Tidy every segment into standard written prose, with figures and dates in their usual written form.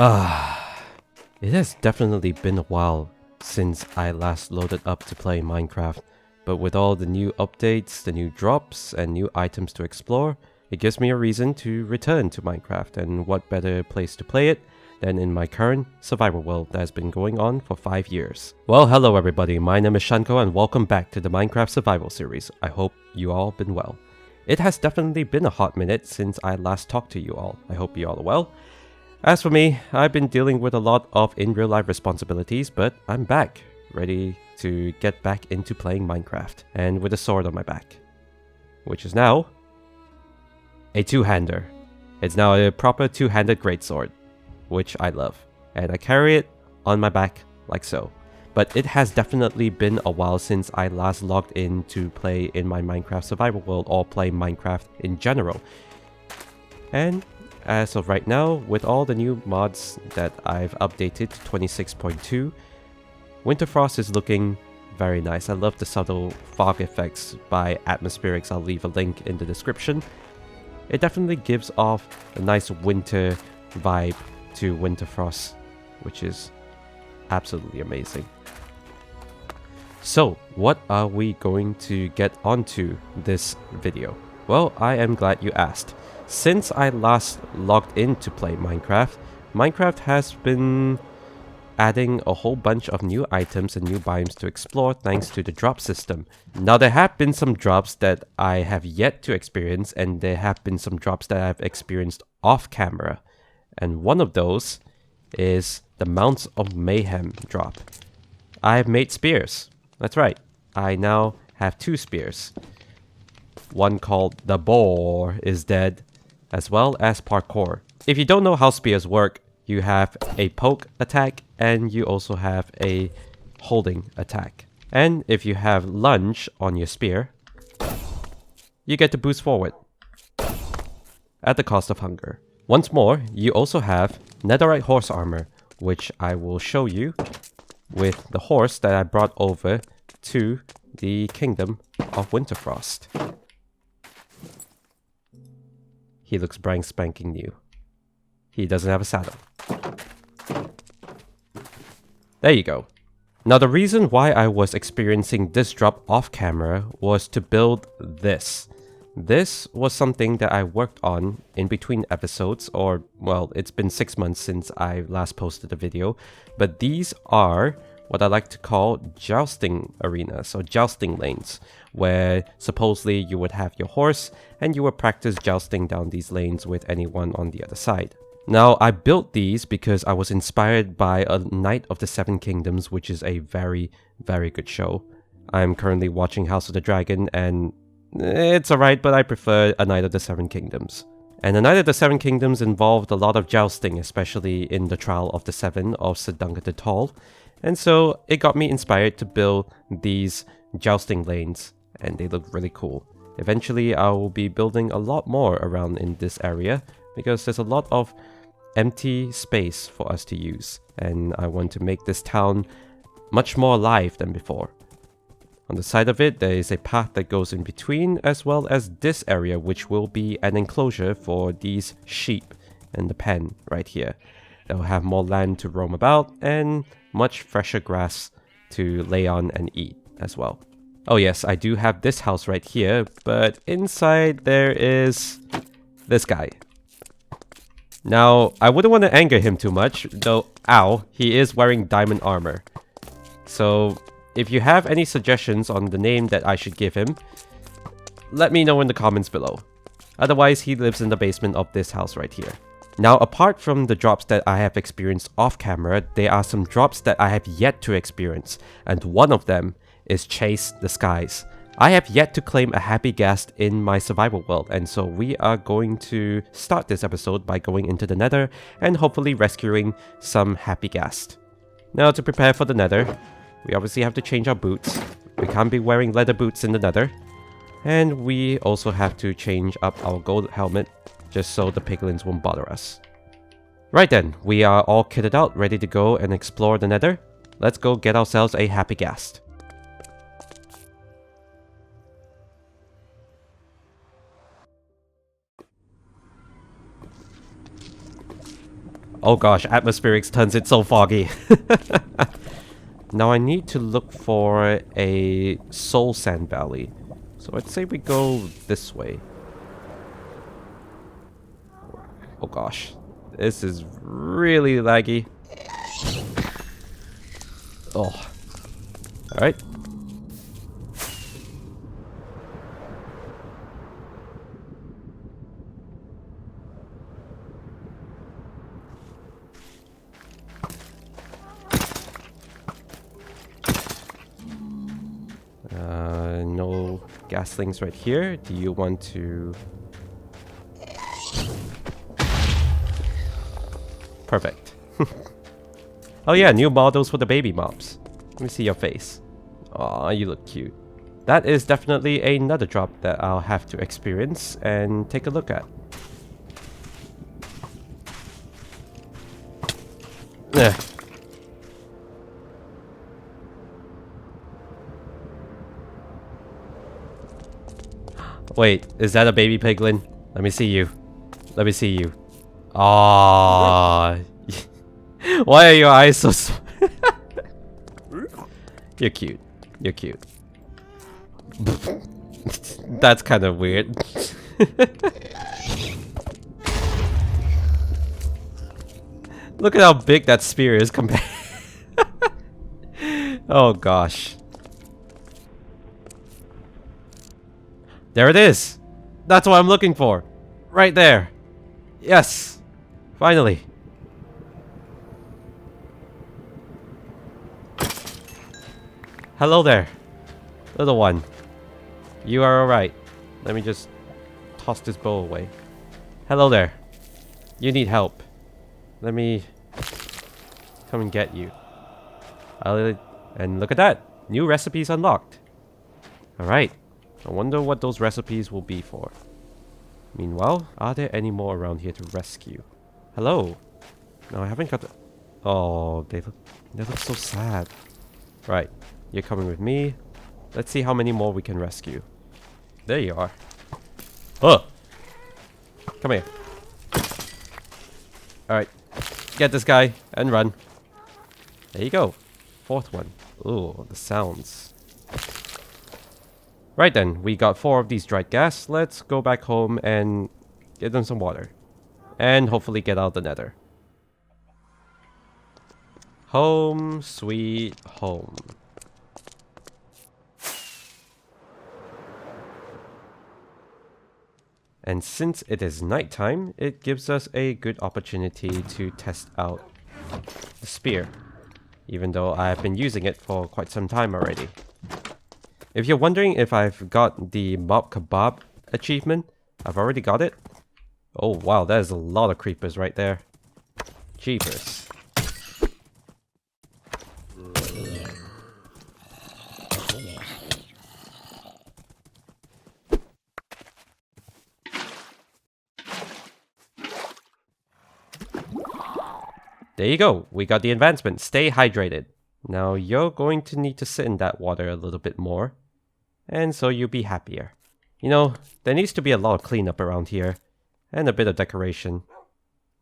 It has definitely been a while since I last loaded up to play Minecraft, but with all the new updates, the new drops, and new items to explore, it gives me a reason to return to Minecraft, and what better place to play it than in my current survival world that has been going on for 5 years. Well, hello everybody, my name is Shenko and welcome back to the Minecraft survival series. I hope you all been well. It has definitely been a hot minute since I last talked to you all. I hope you all are well. As for me, I've been dealing with a lot of in-real-life responsibilities, but I'm back, ready to get back into playing Minecraft, and with a sword on my back, which is now a two-hander. It's now a proper two-handed greatsword, which I love, and I carry it on my back like so. But it has definitely been a while since I last logged in to play in my Minecraft survival world or play Minecraft in general. And as of right now, with all the new mods that I've updated to 26.2, Winterfrost is looking very nice. I love the subtle fog effects by Atmospherics. I'll leave a link in the description. It definitely gives off a nice winter vibe to Winterfrost, which is absolutely amazing. So, what are we going to get onto this video? Well, I am glad you asked. Since I last logged in to play Minecraft, Minecraft has been adding a whole bunch of new items and new biomes to explore thanks to the drop system. Now, there have been some drops that I have yet to experience, and there have been some drops that I've experienced off camera. And one of those is the Mounts of Mayhem drop. I have made spears. That's right. I now have 2 spears. One called the Boar is dead, as well as parkour. If you don't know how spears work, you have a poke attack and you also have a holding attack. And if you have lunge on your spear, you get to boost forward at the cost of hunger. Once more, you also have netherite horse armor, which I will show you with the horse that I brought over to the kingdom of Winterfrost. He looks brand spanking new. He doesn't have a saddle. There you go. Now, the reason why I was experiencing this drop off camera was to build this. This was something that I worked on in between episodes, or, well, it's been 6 months since I last posted a video, but these are what I like to call jousting arenas, or jousting lanes, where supposedly you would have your horse and you would practice jousting down these lanes with anyone on the other side. Now, I built these because I was inspired by A Knight of the Seven Kingdoms, which is a very, very good show. I'm currently watching House of the Dragon, and it's alright, but I prefer A Knight of the Seven Kingdoms. And A Knight of the Seven Kingdoms involved a lot of jousting, especially in the Trial of the Seven of Sedunga the Tall. And so it got me inspired to build these jousting lanes, and they look really cool. Eventually, I will be building a lot more around in this area, because there's a lot of empty space for us to use, and I want to make this town much more alive than before. On the side of it, there is a path that goes in between, as well as this area, which will be an enclosure for these sheep and the pen right here. They'll have more land to roam about and much fresher grass to lay on and eat as well. Oh yes, I do have this house right here, but inside there is this guy. Now, I wouldn't want to anger him too much, though, ow, he is wearing diamond armor. So, if you have any suggestions on the name that I should give him, let me know in the comments below. Otherwise, he lives in the basement of this house right here. Now, apart from the drops that I have experienced off camera, there are some drops that I have yet to experience, and one of them is Chase the Skies. I have yet to claim a happy ghast in my survival world, and so we are going to start this episode by going into the nether and hopefully rescuing some happy ghast. Now, to prepare for the nether, we obviously have to change our boots. We can't be wearing leather boots in the nether. And we also have to change up our gold helmet just so the piglins won't bother us. Right then, we are all kitted out, ready to go and explore the nether. Let's go get ourselves a happy ghast. Oh gosh, atmospherics turns it so foggy. Now I need to look for a soul sand valley. So I'd say we go this way. Oh gosh. This is really laggy. Oh. Alright. No gaslings right here. Do you want to... Perfect. Oh yeah, new models for the baby mobs. Let me see your face. Aw, you look cute. That is definitely another drop that I'll have to experience and take a look at. Eh. Wait, is that a baby piglin? Let me see you. Let me see you. Aww. Why are your eyes so small? You're cute. You're cute. That's kind of weird. Look at how big that spear is compared. Oh gosh. There it is. That's what I'm looking for. Right there. Yes. Finally. Hello there, little one. You are alright. Let me just toss this bow away. Hello there. You need help. Let me come and get you. And look at that. New recipes unlocked. Alright. I wonder what those recipes will be for. Meanwhile, are there any more around here to rescue? Hello. No, I haven't got the... Oh, they look so sad. Right. You're coming with me. Let's see how many more we can rescue. There you are. Oh! Come here. Alright. Get this guy and run. There you go. Fourth one. Ooh, the sounds. Right then, we got 4 of these dried gas. Let's go back home and get them some water. And hopefully get out the nether. Home sweet home. And since it is nighttime, it gives us a good opportunity to test out the spear. Even though I have been using it for quite some time already. If you're wondering if I've got the Mob Kebab achievement, I've already got it. Oh wow, there's a lot of creepers right there. Jeepers. There you go, we got the advancement. Stay hydrated. Now you're going to need to sit in that water a little bit more. And so you'll be happier. You know, there needs to be a lot of cleanup around here. And a bit of decoration.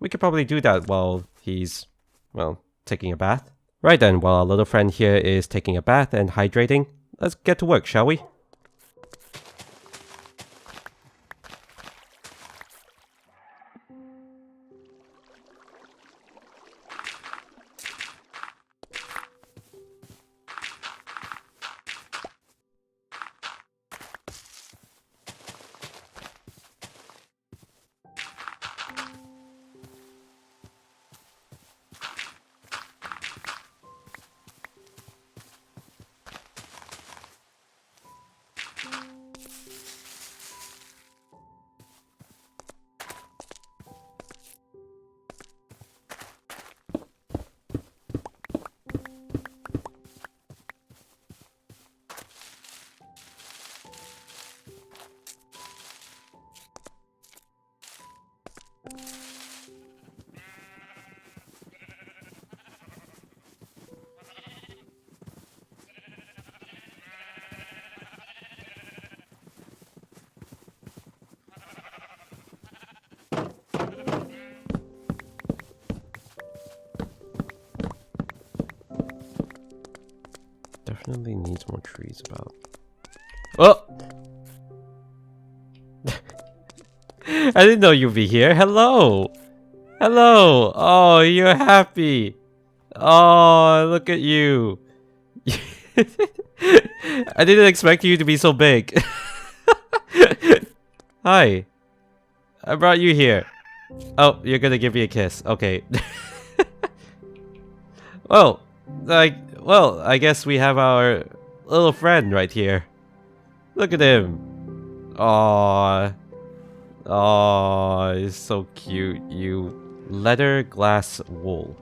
We could probably do that while he's, well, taking a bath. Right then, while our little friend here is taking a bath and hydrating, let's get to work, shall we? Definitely needs more trees about. Oh! I didn't know you'd be here. Hello! Hello! Oh, you're happy. Oh, look at you. I didn't expect you to be so big. Hi. I brought you here. Oh, you're gonna give me a kiss. Okay. Well, I guess we have our little friend right here. Look at him. Aww. Aww, he's so cute. You leather, glass, wool.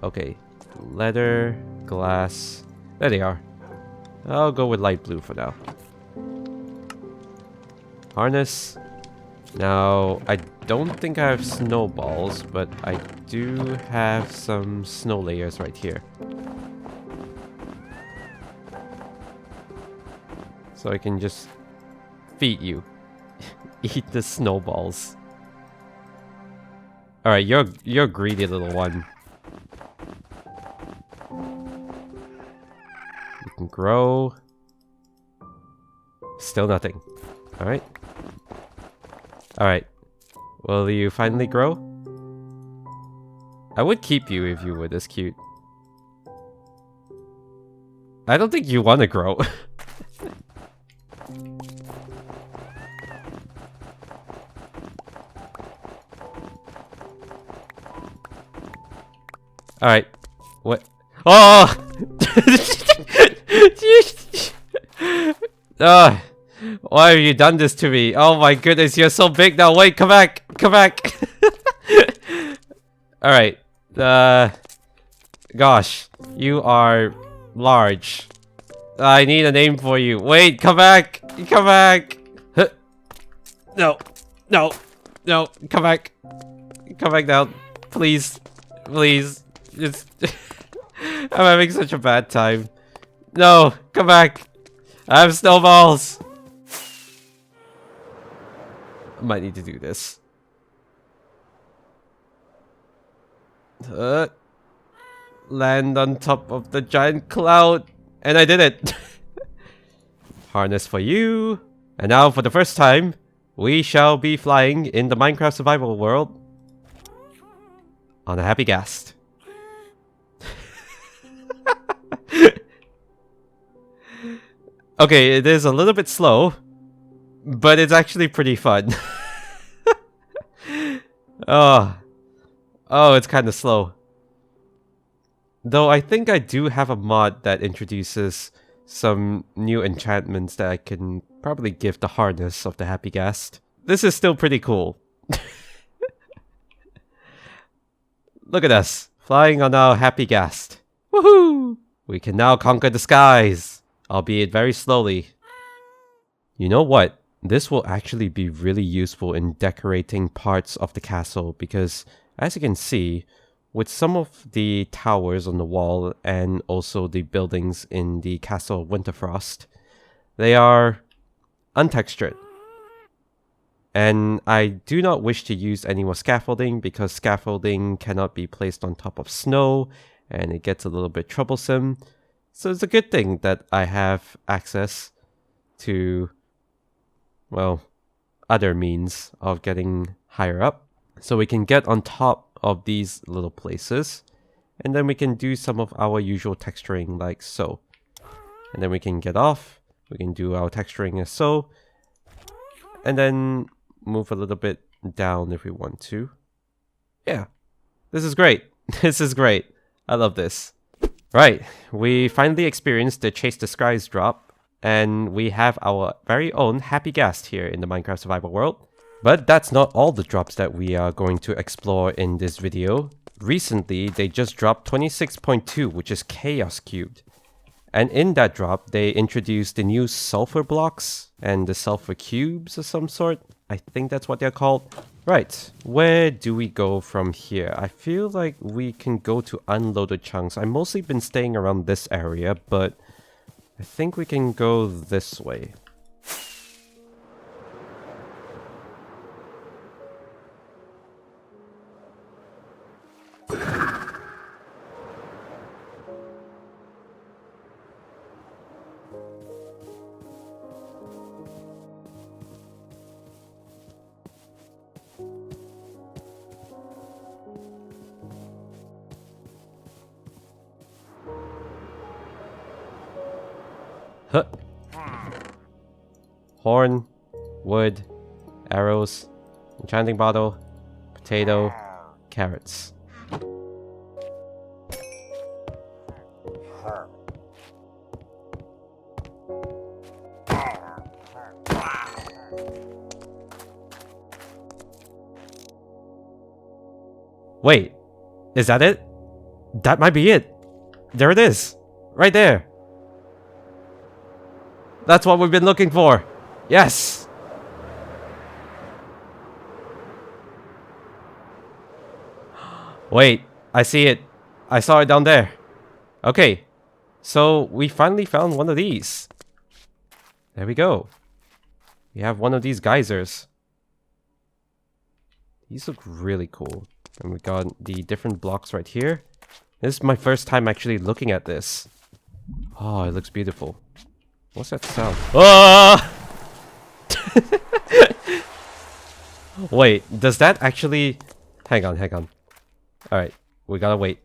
Okay. Leather, glass. There they are. I'll go with light blue for now. Harness. Now, I don't think I have snowballs, but I do have some snow layers right here. So I can just feed you. Eat the snowballs. Alright, you're a greedy little one. You can grow. Still nothing. Alright. Alright. Will you finally grow? I would keep you if you were this cute. I don't think you want to grow. Alright. What? Oh! Why have you done this to me? Oh my goodness, you're so big now. Wait, come back. Come back. Alright. Gosh. You are large. I need a name for you. Wait, come back. Come back. No. No. No. Come back. Come back down. Please. Please. Just I'm having such a bad time. No, come back. I have snowballs. I might need to do this. Land on top of the giant cloud. And I did it. Harness for you. And now for the first time, we shall be flying in the Minecraft survival world on a happy Ghast. Okay, it is a little bit slow, but it's actually pretty fun. Oh, it's kind of slow. Though I think I do have a mod that introduces some new enchantments that I can probably give the harness of the happy Ghast. This is still pretty cool. Look at us, flying on our happy Ghast. Woohoo! We can now conquer the skies, albeit very slowly. You know what? This will actually be really useful in decorating parts of the castle because, as you can see, with some of the towers on the wall and also the buildings in the Castle of Winterfrost, they are untextured. And I do not wish to use any more scaffolding because scaffolding cannot be placed on top of snow and it gets a little bit troublesome. So it's a good thing that I have access to, well, other means of getting higher up. So we can get on top of these little places and then we can do some of our usual texturing like so. And then we can get off, we can do our texturing as so, and then move a little bit down if we want to. Yeah, this is great. This is great. I love this. Right, we finally experienced the Chase the Skies drop, and we have our very own happy Ghast here in the Minecraft survival world. But that's not all the drops that we are going to explore in this video. Recently, they just dropped 26.2, which is Chaos Cubed. And in that drop, they introduced the new Sulfur blocks and the Sulfur cubes of some sort. I think that's what they're called. Right, where do we go from here? I feel like we can go to unloaded chunks. I've mostly been staying around this area, but I think we can go this way. Huh. Horn, wood, arrows, enchanting bottle, potato, carrots. Wait, is that it? That might be it. There it is. Right there. That's what we've been looking for. Yes. Wait, I see it. I saw it down there. Okay, so we finally found one of these. There we go. We have one of these geysers. These look really cool. And we got the different blocks right here. This is my first time actually looking at this. Oh, it looks beautiful. What's that sound? Ah! Wait, does that actually... Hang on, hang on. Alright, we gotta wait.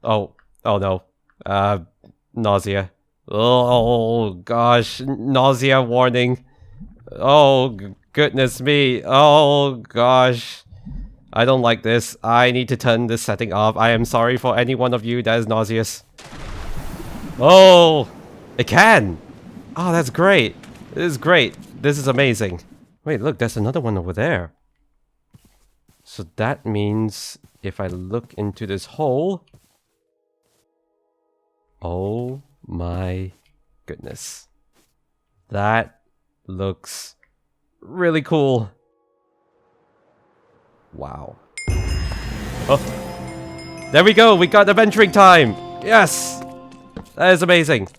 Oh, oh no. Nausea. Oh gosh, nausea warning. Oh goodness me. Oh gosh. I don't like this. I need to turn this setting off. I am sorry for any one of you that is nauseous. Oh, it can. Oh, that's great. This is great. This is amazing. Wait, look, there's another one over there. So that means if I look into this hole... Oh my goodness. That looks really cool. Wow. Oh. There we go. We got adventuring time. Yes. That is amazing.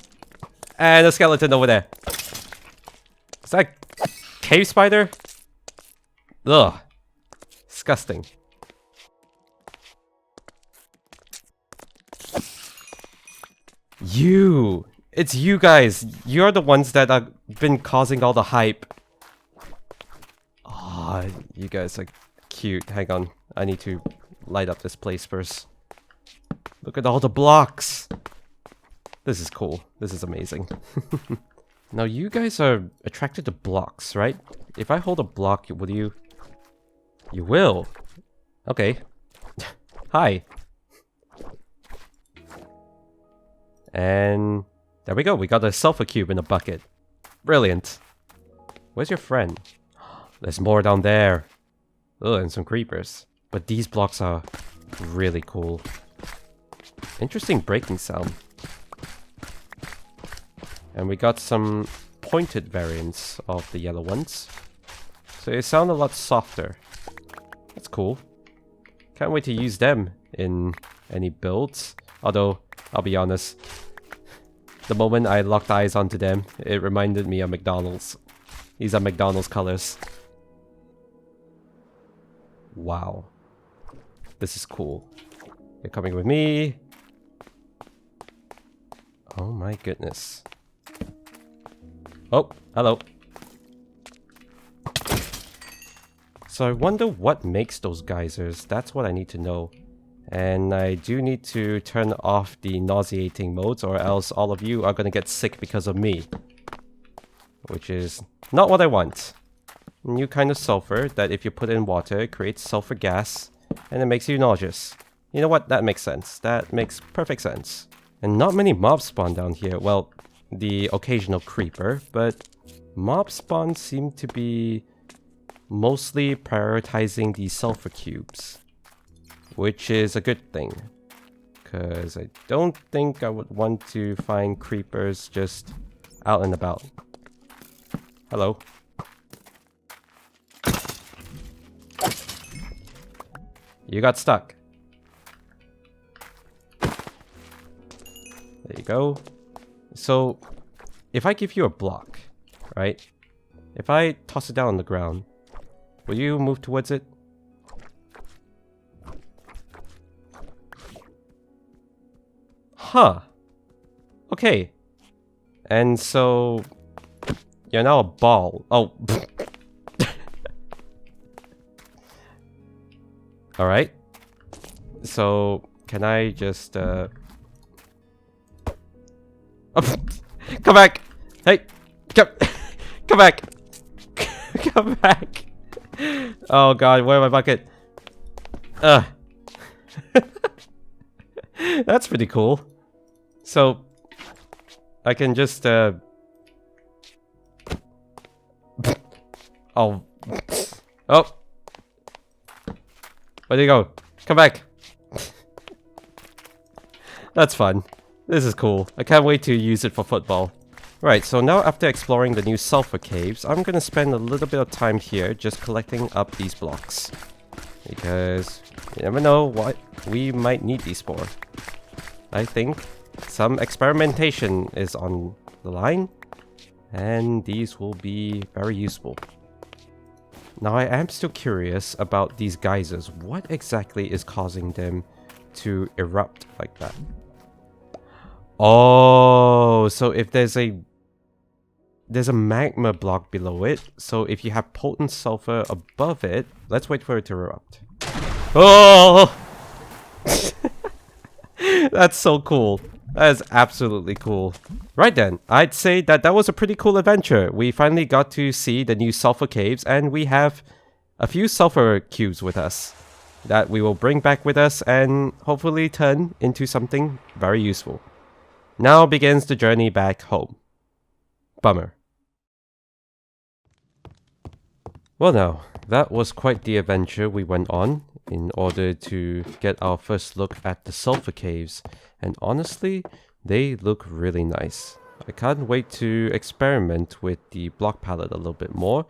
And a skeleton over there. Is that a cave spider? Ugh. Disgusting. You! It's you guys! You're the ones that have been causing all the hype. Ah, oh, you guys are cute. Hang on. I need to light up this place first. Look at all the blocks! This is cool. This is amazing. Now you guys are attracted to blocks, right? If I hold a block, will you... You will? Okay. Hi. And there we go. We got a sulfur cube in a bucket. Brilliant. Where's your friend? There's more down there. Oh, and some creepers. But these blocks are really cool. Interesting breaking sound. And we got some pointed variants of the yellow ones. So they sound a lot softer. That's cool. Can't wait to use them in any builds. Although, I'll be honest, the moment I locked eyes onto them, it reminded me of McDonald's. These are McDonald's colors. Wow. This is cool. You're coming with me. Oh my goodness. Oh, hello. So I wonder what makes those geysers. That's what I need to know. And I do need to turn off the nauseating modes, or else all of you are gonna get sick because of me. Which is not what I want. New kind of sulfur that if you put in water, it creates sulfur gas, and it makes you nauseous. You know what? That makes sense. That makes perfect sense. And not many mobs spawn down here. Well, the occasional creeper, but mob spawns seem to be mostly prioritizing the sulfur cubes. Which is a good thing. Because I don't think I would want to find creepers just out and about. Hello. You got stuck. There you go. So, if I give you a block, right? If I toss it down on the ground, will you move towards it? Huh. Okay. And so... You're now a ball. Oh. Alright. So, can I just, Come back! Hey! Come, come back! Come back! Oh god, where's my bucket? That's pretty cool. So, I can just, Oh. Oh. Where'd you go? Come back! That's fun. This is cool. I can't wait to use it for football. Right, so now after exploring the new Sulfur caves, I'm gonna spend a little bit of time here just collecting up these blocks. Because you never know what we might need these for. I think some experimentation is on the line, and these will be very useful. Now I am still curious about these geysers. What exactly is causing them to erupt like that? Oh, so if there's a magma block below it, so if you have potent sulfur above it, let's wait for it to erupt. Oh! That's so cool. That is absolutely cool. Right then, I'd say that was a pretty cool adventure. We finally got to see the new sulfur caves, and we have a few sulfur cubes with us that we will bring back with us and hopefully turn into something very useful. Now begins the journey back home. Bummer. Well now, that was quite the adventure we went on in order to get our first look at the sulfur caves, and honestly, they look really nice. I can't wait to experiment with the block palette a little bit more,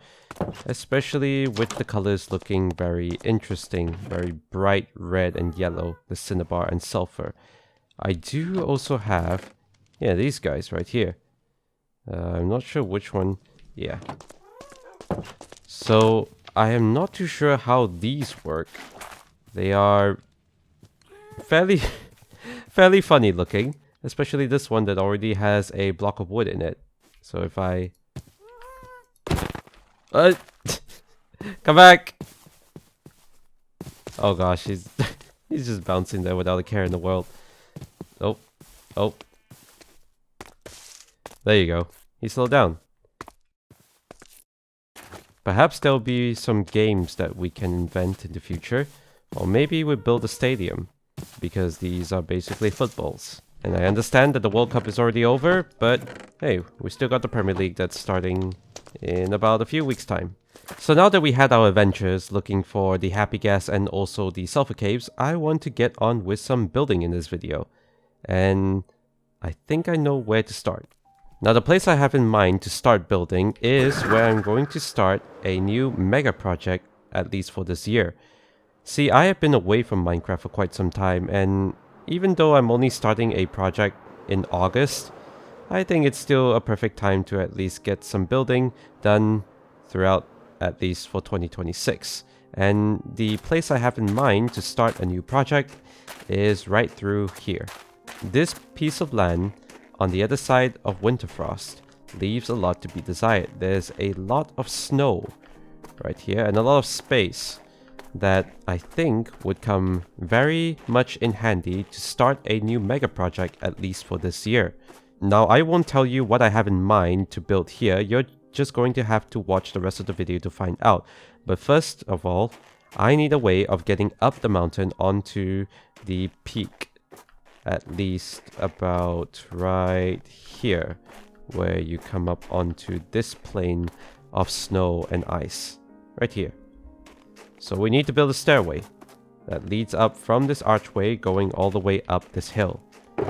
especially with the colors looking very interesting, very bright red and yellow, the cinnabar and sulfur. I do also have, yeah, these guys right here. I'm not sure which one. Yeah. So, I am not too sure how these work. They are fairly funny looking, especially this one that already has a block of wood in it. So if I... Come back! Oh gosh, he's just bouncing there without a care in the world. Oh. Oh. There you go. He slowed down. Perhaps there'll be some games that we can invent in the future. Or maybe we build a stadium. Because these are basically footballs. And I understand that the World Cup is already over, but hey, we still got the Premier League that's starting in about a few weeks' time. So now that we had our adventures looking for the Happy Gas and also the Sulfur Caves, I want to get on with some building in this video. And I think I know where to start. Now the place I have in mind to start building is where I'm going to start a new mega project, at least for this year. See, I have been away from Minecraft for quite some time, and even though I'm only starting a project in August, I think it's still a perfect time to at least get some building done throughout at least for 2026. And the place I have in mind to start a new project is right through here. This piece of land on the other side of Winterfrost leaves a lot to be desired. There's a lot of snow right here and a lot of space that I think would come very much in handy to start a new mega project, at least for this year. Now I won't tell you what I have in mind to build here, you're just going to have to watch the rest of the video to find out. But first of all, I need a way of getting up the mountain onto the peak. At least about right here, where you come up onto this plane of snow and ice. Right here. So we need to build a stairway that leads up from this archway going all the way up this hill.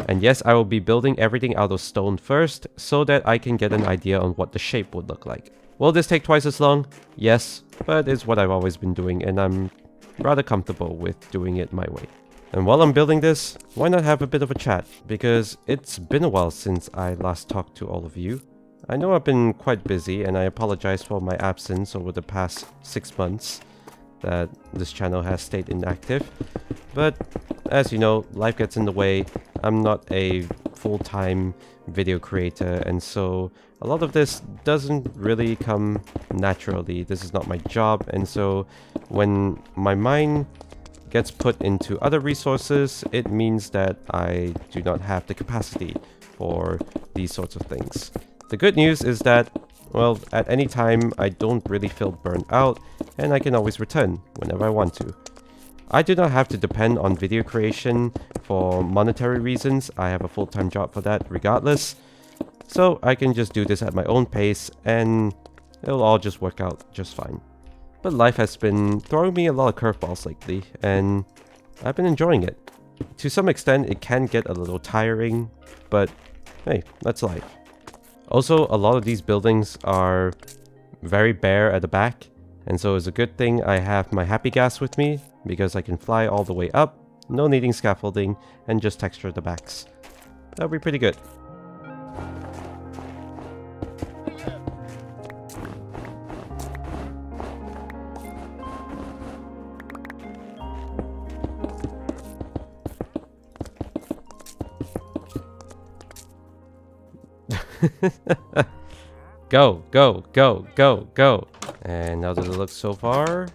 And yes, I will be building everything out of stone first so that I can get an idea on what the shape would look like. Will this take twice as long? Yes, but it's what I've always been doing and I'm rather comfortable with doing it my way. And while I'm building this, why not have a bit of a chat? Because it's been a while since I last talked to all of you. I know I've been quite busy and I apologize for my absence over the past 6 months that this channel has stayed inactive. But as you know, life gets in the way. I'm not a full-time video creator, and so a lot of this doesn't really come naturally. This is not my job, and so when my mind gets put into other resources, it means that I do not have the capacity for these sorts of things. The good news is that, well, at any time I don't really feel burnt out and I can always return whenever I want to. I do not have to depend on video creation for monetary reasons. I have a full-time job for that regardless. So I can just do this at my own pace and it'll all just work out just fine. But life has been throwing me a lot of curveballs lately and I've been enjoying it. To some extent it can get a little tiring, but hey, that's life. Also, a lot of these buildings are very bare at the back, and so it's a good thing I have my happy gas with me, because I can fly all the way up, no needing scaffolding, and just texture the backs. That'll be pretty good. Go, go, go, go, go. And how does it look so far?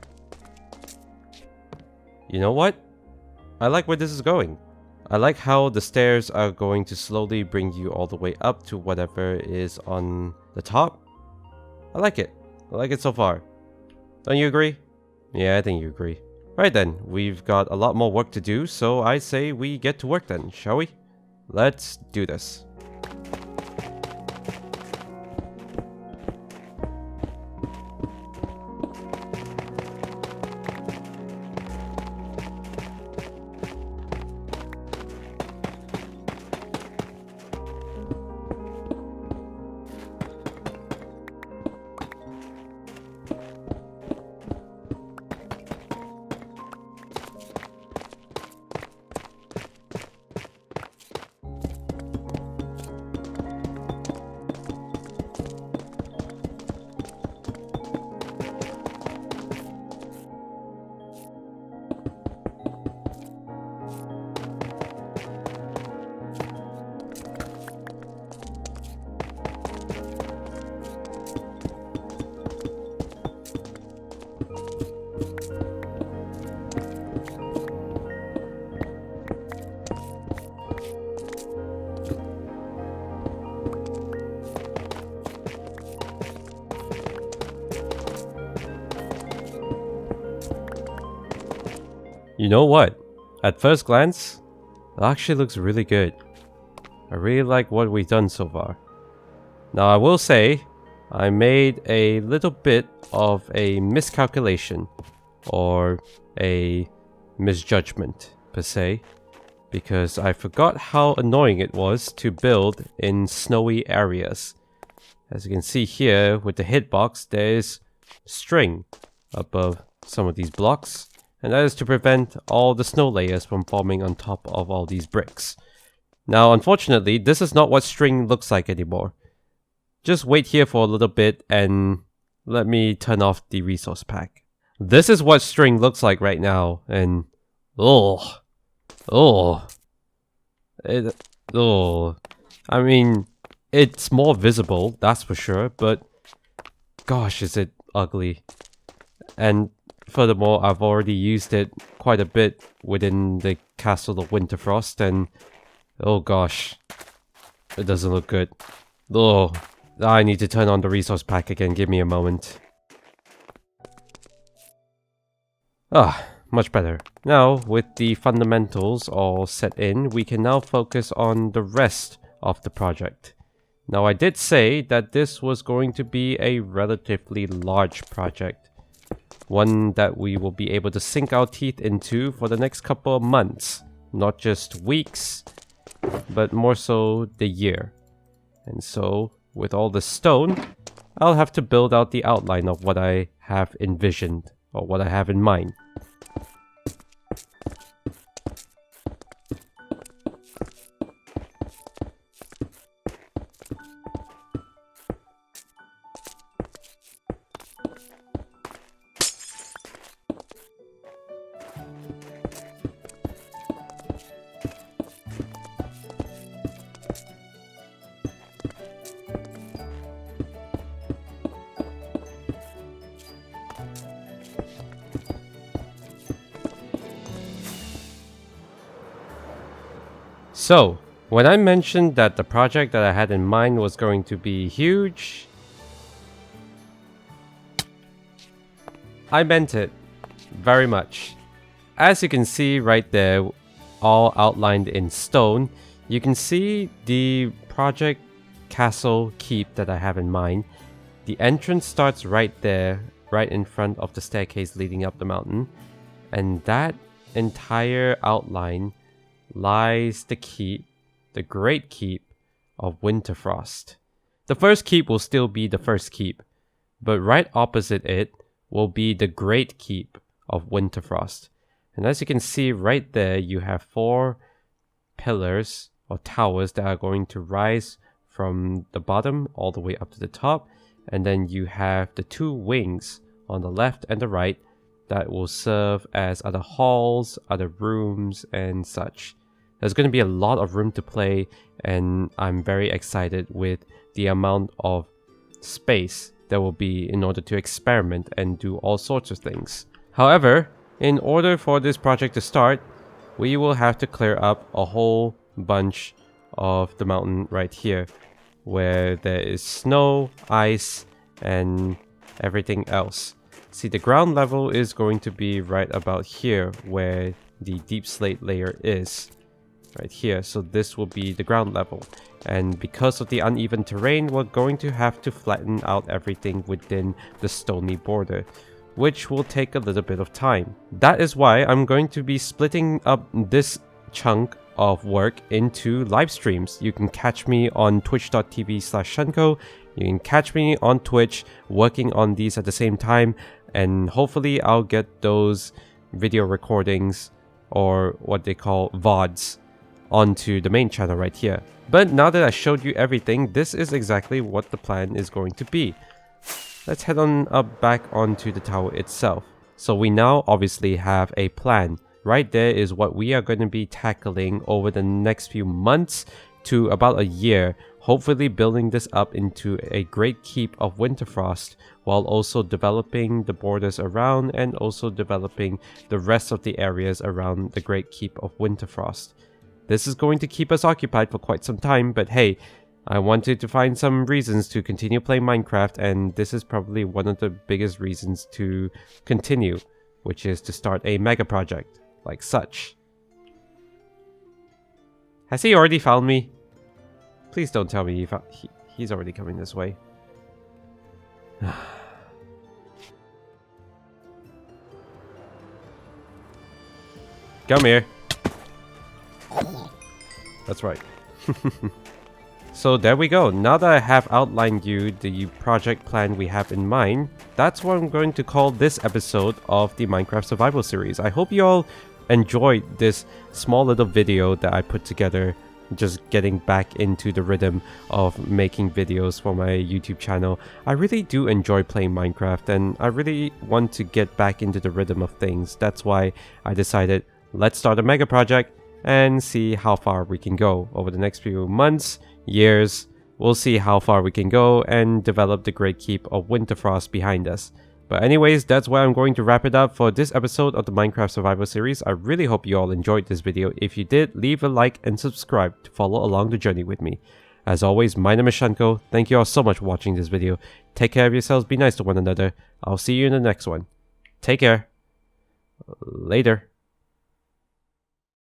You know what? I like where this is going. I like how the stairs are going to slowly bring you all the way up to whatever is on the top. I like it. I like it so far. Don't you agree? Yeah, I think you agree. Right then, we've got a lot more work to do, so I say we get to work then, shall we? Let's do this. You know what? At first glance, it actually looks really good. I really like what we've done so far. Now I will say, I made a little bit of a miscalculation, or a misjudgment per se, because I forgot how annoying it was to build in snowy areas. As you can see here with the hitbox, there's string above some of these blocks. And that is to prevent all the snow layers from forming on top of all these bricks. Now, unfortunately, this is not what string looks like anymore. Just wait here for a little bit and let me turn off the resource pack. This is what string looks like right now, and I mean, it's more visible, that's for sure, but gosh, is it ugly. And furthermore, I've already used it quite a bit within the Castle of Winterfrost, and oh gosh, it doesn't look good. Oh, I need to turn on the resource pack again, give me a moment. Ah, much better. Now, with the fundamentals all set in, we can now focus on the rest of the project. Now, I did say that this was going to be a relatively large project. One that we will be able to sink our teeth into for the next couple of months. Not just weeks, but more so the year. And so, with all the stone, I'll have to build out the outline of what I have envisioned, or what I have in mind. So, When I mentioned that the project that I had in mind was going to be huge, I meant it very much. As you can see right there, all outlined in stone, you can see the project castle keep that I have in mind. The entrance starts right there, right in front of the staircase leading up the mountain, and that entire outline lies the keep, the great keep of Winterfrost. The first keep will still be the first keep, but right opposite it will be the great keep of Winterfrost. And as you can see right there, you have 4 pillars or towers that are going to rise from the bottom all the way up to the top, and then you have the 2 wings on the left and the right that will serve as other halls, other rooms, and such. There's going to be a lot of room to play, and I'm very excited with the amount of space there will be in order to experiment and do all sorts of things. However, in order for this project to start, we will have to clear up a whole bunch of the mountain right here, where there is snow, ice, and everything else. See, the ground level is going to be right about here, where the deep slate layer is. Right here, so this will be the ground level. And because of the uneven terrain, we're going to have to flatten out everything within the stony border, which will take a little bit of time. That is why I'm going to be splitting up this chunk of work into live streams. You can catch me on twitch.tv/Shenko. You can catch me on Twitch working on these at the same time, and hopefully I'll get those video recordings, or what they call VODs, onto the main channel right here. But now that I showed you everything, this is exactly what the plan is going to be. Let's head on up back onto the tower itself. So we now obviously have a plan. Right there is what we are going to be tackling over the next few months to about a year, hopefully building this up into a great keep of Winterfrost, while also developing the borders around and also developing the rest of the areas around the great keep of Winterfrost. This is going to keep us occupied for quite some time, but hey, I wanted to find some reasons to continue playing Minecraft, and this is probably one of the biggest reasons to continue, which is to start a mega project, like such. Has he already found me? Please don't tell me he's already coming this way. Come here. That's right. So there we go. Now that I have outlined you the project plan we have in mind, that's what I'm going to call this episode of the Minecraft Survival Series. I hope you all enjoyed this small little video that I put together, just getting back into the rhythm of making videos for my YouTube channel. I really do enjoy playing Minecraft, and I really want to get back into the rhythm of things. That's why I decided, let's start a mega project and see how far we can go over the next few months, years. We'll see how far we can go and develop the great keep of Winterfrost behind us. But anyways, that's where I'm going to wrap it up for this episode of the Minecraft Survival Series. I really hope you all enjoyed this video. If you did, leave a like and subscribe to follow along the journey with me. As always, my name is Shenko. Thank you all so much for watching this video. Take care of yourselves, be nice to one another. I'll see you in the next one. Take care. Later.